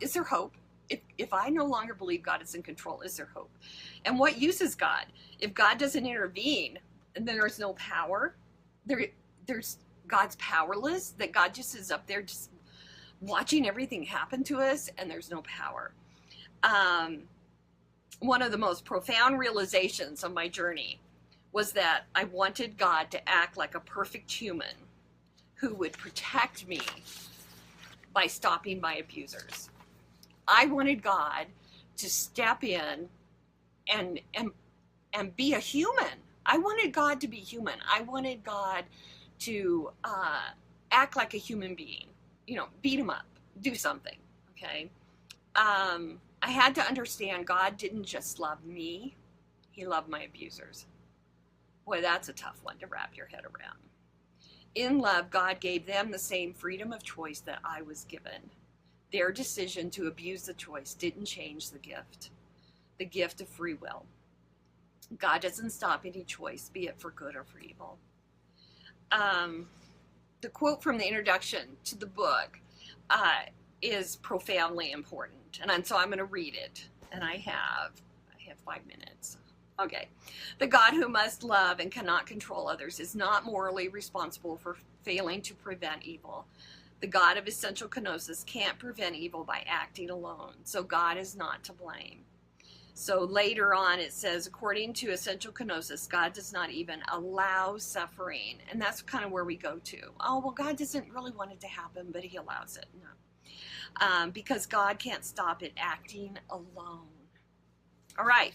Is there hope? If I no longer believe God is in control, is there hope? And what use is God? If God doesn't intervene, then there's no power. There's God's powerless, that God just is up there just watching everything happen to us, and there's no power. One of the most profound realizations of my journey was that I wanted God to act like a perfect human who would protect me by stopping my abusers. I wanted God to step in and be a human. I wanted God to be human. I wanted God to act like a human being, beat him up, do something, okay? I had to understand God didn't just love me, he loved my abusers. Boy, that's a tough one to wrap your head around. In love, God gave them the same freedom of choice that I was given. Their decision to abuse the choice didn't change the gift of free will. God doesn't stop any choice, be it for good or for evil. The quote from the introduction to the book is profoundly important, and so I'm going to read it, and I have 5 minutes. Okay. The God who must love and cannot control others is not morally responsible for failing to prevent evil. The God of essential kenosis can't prevent evil by acting alone, so God is not to blame. So later on it says, according to essential kenosis, God does not even allow suffering. And that's kind of where we go to. Oh, well, God doesn't really want it to happen, but he allows it. No. Because God can't stop it acting alone. All right.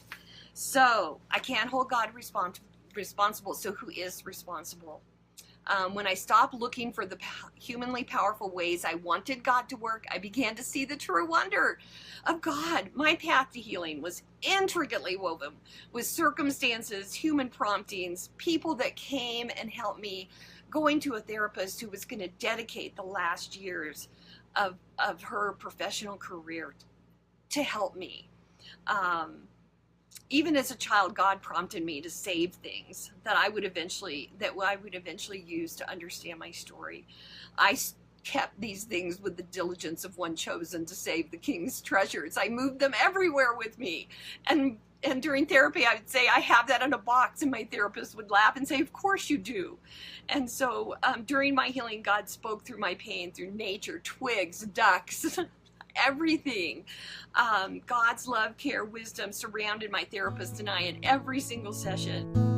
So I can't hold God responsible. So who is responsible? When I stopped looking for the humanly powerful ways I wanted God to work, I began to see the true wonder of God. My path to healing was intricately woven with circumstances, human promptings, people that came and helped me, going to a therapist who was going to dedicate the last years of her professional career to help me. Even as a child, God prompted me to save things that I would eventually use to understand my story. I kept these things with the diligence of one chosen to save the king's treasures. I moved them everywhere with me. And during therapy, I would say, I have that in a box, and my therapist would laugh and say, of course you do. And so during my healing, God spoke through my pain, through nature, twigs, ducks, everything. God's love, care, wisdom surrounded my therapist and I in every single session.